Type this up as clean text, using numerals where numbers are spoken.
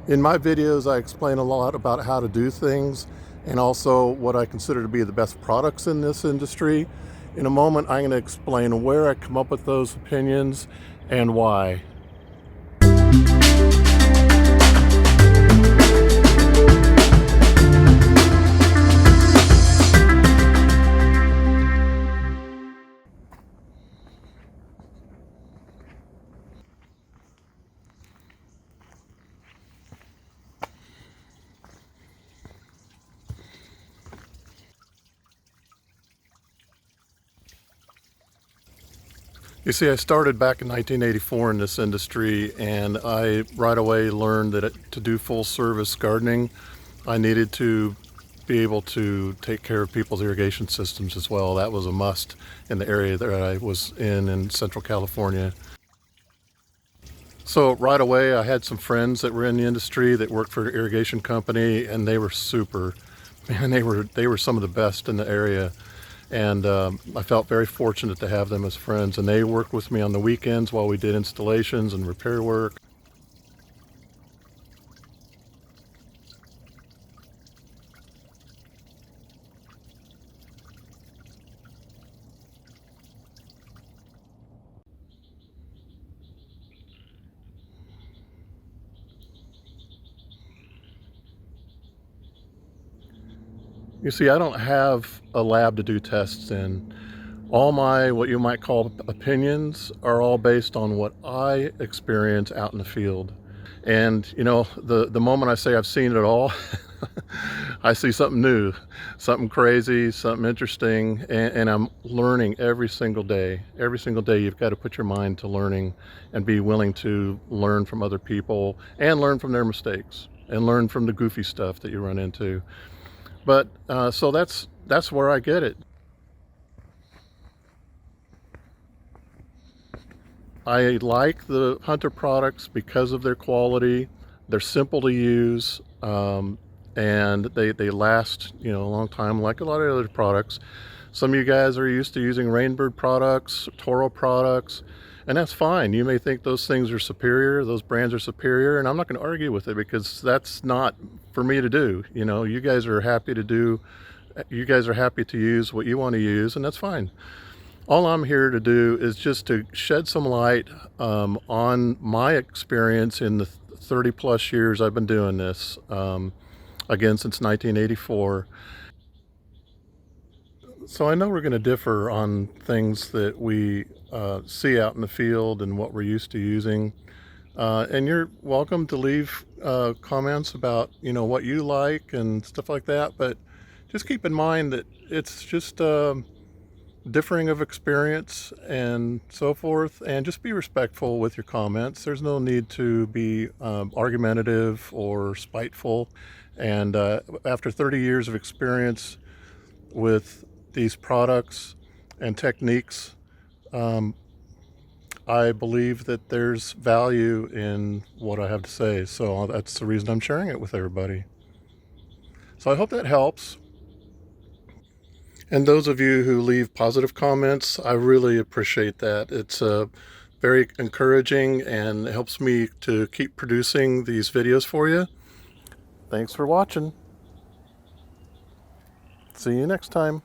In my videos, I explain a lot about how to do things and also what I consider to be the best products in this industry. In a moment, I'm going to explain where I come up with those opinions and why. You see, I started back in 1984 in this industry, and I right away learned that to do full service gardening, I needed to be able to take care of people's irrigation systems as well. That was a must in the area that I was in Central California. So right away, I had some friends that were in the industry that worked for an irrigation company, and they were super, man, they were some of the best in the area. And I felt very fortunate to have them as friends, and they worked with me on the weekends while we did installations and repair work. You see, I don't have a lab to do tests in. All my, what you might call opinions, are all based on what I experience out in the field. And you know, the moment I say I've seen it all, I see something new, something crazy, something interesting, and I'm learning every single day. Every single day you've got to put your mind to learning and be willing to learn from other people and learn from their mistakes and learn from the goofy stuff that you run into. But so that's where I get it. I like the Hunter products because of their quality. They're simple to use, and they last, you know, a long time, like a lot of other products. Some of you guys are used to using Rainbird products, Toro products, and that's fine. You may think those things are superior, those brands are superior, and I'm not going to argue with it because that's not for me to do. You know, you guys are happy to use what you want to use, and that's fine. All I'm here to do is just to shed some light on my experience in the 30 plus years I've been doing this, again, since 1984. So I know we're going to differ on things that we see out in the field and what we're used to using. And you're welcome to leave comments about, you know, what you like and stuff like that. But just keep in mind that it's just differing of experience and so forth, and just be respectful with your comments. There's no need to be argumentative or spiteful. And after 30 years of experience with these products and techniques, I believe that there's value in what I have to say. So that's the reason I'm sharing it with everybody. So I hope that helps. And those of you who leave positive comments, I really appreciate that. It's very encouraging and helps me to keep producing these videos for you. Thanks for watching. See you next time.